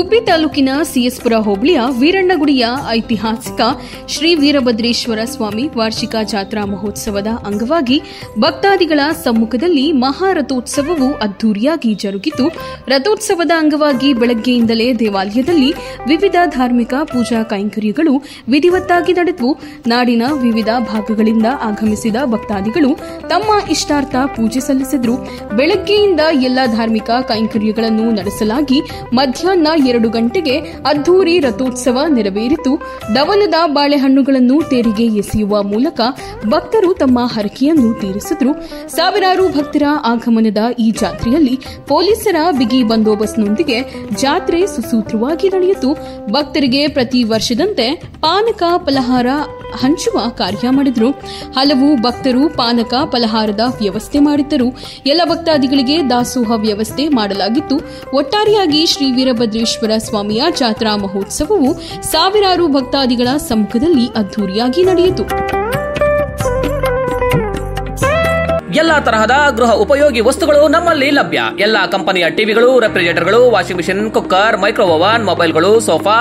ಗುಬ್ಬಿ ತಾಲೂಕಿನ ಸಿಎಸ್ಪುರ ಹೋಬಳಿಯ ವೀರಣ್ಣಗುಡಿಯ ಐತಿಹಾಸಿಕ ಶ್ರೀ ವೀರಭದ್ರೇಶ್ವರ ಸ್ವಾಮಿ ವಾರ್ಷಿಕ ಜಾತ್ರಾ ಮಹೋತ್ಸವದ ಅಂಗವಾಗಿ ಭಕ್ತಾದಿಗಳ ಸಮ್ಮುಖದಲ್ಲಿ ಮಹಾರಥೋತ್ಸವವು ಅದ್ದೂರಿಯಾಗಿ ಜರುಗಿತು. ರಥೋತ್ಸವದ ಅಂಗವಾಗಿ ಬೆಳಗ್ಗೆಯಿಂದಲೇ ದೇವಾಲಯದಲ್ಲಿ ವಿವಿಧ ಧಾರ್ಮಿಕ ಪೂಜಾ ಕೈಂಕರ್ಯಗಳು ವಿಧಿವತ್ತಾಗಿ ನಡೆದವು. ನಾಡಿನ ವಿವಿಧ ಭಾಗಗಳಿಂದ ಆಗಮಿಸಿದ ಭಕ್ತಾದಿಗಳು ತಮ್ಮ ಇಷ್ಟಾರ್ಥ ಪೂಜೆ ಸಲ್ಲಿಸಿದರು. ಬೆಳಗ್ಗೆಯಿಂದ ಎಲ್ಲಾ ಧಾರ್ಮಿಕ ಕೈಂಕರ್ಯಗಳನ್ನು ನಡೆಸಲಾಗಿ ಮಧ್ಯಾಹ್ನ 2 ಗಂಟೆಗೆ ಅದ್ದೂರಿ ರಥೋತ್ಸವ ನೆರವೇರಿತು. ದವನದ ಬಾಳೆಹಣ್ಣುಗಳನ್ನು ತೇರಿಗೆ ಎಸೆಯುವ ಮೂಲಕ ಭಕ್ತರು ತಮ್ಮ ಹರಕೆಯನ್ನು ತೀರಿಸಿದರು. ಸಾವಿರಾರು ಭಕ್ತರ ಆಗಮನದ ಈ ಜಾತ್ರೆಯಲ್ಲಿ ಪೊಲೀಸರ ಬಿಗಿ ಬಂದೋಬಸ್ತ್ನೊಂದಿಗೆ ಜಾತ್ರೆ ಸುಸೂತ್ರವಾಗಿ ನಡೆಯಿತು. ಭಕ್ತರಿಗೆ ಪ್ರತಿ ವರ್ಷದಂತೆ ಪಾನಕ ಫಲಹಾರ ಹಂಚುವ ಕಾರ್ಯ ಮಾಡಿದರು. ಹಲವು ಭಕ್ತರು ಪಾನಕ ಫಲಹಾರದ ವ್ಯವಸ್ಥೆ ಮಾಡಿದ್ದರು. ಎಲ್ಲ ಭಕ್ತಾದಿಗಳಿಗೆ ದಾಸೋಹ ವ್ಯವಸ್ಥೆ ಮಾಡಲಾಗಿತ್ತು. ಒಟ್ಟಾರೆಯಾಗಿ ಶ್ರೀ ವೀರಭದ್ರೇಶ್ವರ ಸ್ವಾಮಿಯ ಜಾತ್ರಾ ಮಹೋತ್ಸವವು ಸಾವಿರಾರು ಭಕ್ತಾದಿಗಳ ಸಮ್ಮುಖದಲ್ಲಿ ಅದ್ದೂರಿಯಾಗಿ ನಡೆಯಿತು. ಎಲ್ಲಾ ತರಹದ ಗೃಹ ಉಪಯೋಗಿ ವಸ್ತುಗಳು ನಮ್ಮಲ್ಲಿ ಲಭ್ಯ. ಎಲ್ಲಾ ಕಂಪನಿಯ ಟಿವಿಗಳು, ರೆಫ್ರಿಜರೇಟರ್ಗಳು, washing machine, cooker, micro oven, ಮೊಬೈಲ್ಗಳು, ಸೋಫಾ,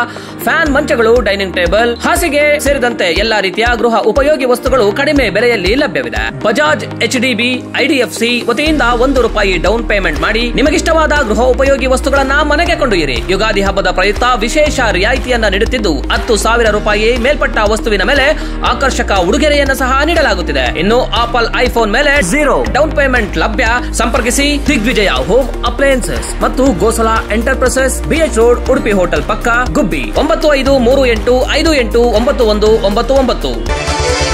ಫ್ಯಾನ್, ಮಂಚಗಳು, ಡೈನಿಂಗ್ ಟೇಬಲ್, ಹಾಸಿಗೆ ಸೇರಿದಂತೆ ಎಲ್ಲಾ ರೀತಿಯ ಗೃಹ ಉಪಯೋಗಿ ವಸ್ತುಗಳು ಕಡಿಮೆ ಬೆಲೆಯಲ್ಲಿ ಲಭ್ಯವಿದೆ. ಬಜಾಜ್, HDB, IDFC ವತಿಯಿಂದ ₹1 ಡೌನ್ ಪೇಮೆಂಟ್ ಮಾಡಿ ನಿಮಗಿಷ್ಟವಾದ ಗೃಹ ಉಪಯೋಗಿ ವಸ್ತುಗಳನ್ನ ಮನೆಗೆ ಕೊಂಡೊಯ್ಯಿರಿ. ಯುಗಾದಿ ಹಬ್ಬದ ಪ್ರಯುಕ್ತ ವಿಶೇಷ ರಿಯಾಯಿತಿಯನ್ನ ನೀಡುತ್ತಿದ್ದು ₹10,000 ಮೇಲ್ಪಟ್ಟ ವಸ್ತುವಿನ ಮೇಲೆ ಆಕರ್ಷಕ ಉಡುಗೊರೆಯನ್ನು ಸಹ ನೀಡಲಾಗುತ್ತಿದೆ. ಇನ್ನು ಆಪಲ್ ಐಫೋನ್ ಮೇಲೆ ಡೌನ್ ಪೇಮೆಂಟ್ ಲಭ್ಯ. ಸಂಪರ್ಕಿಸಿ ದಿಗ್ವಿಜಯ ಹೋಮ್ ಅಪ್ಲಯನ್ಸಸ್ ಮತ್ತು Gosala enterprises, BH road, Udupi hotel ಪಕ್ಕ, ಗುಬ್ಬಿ 9538589199.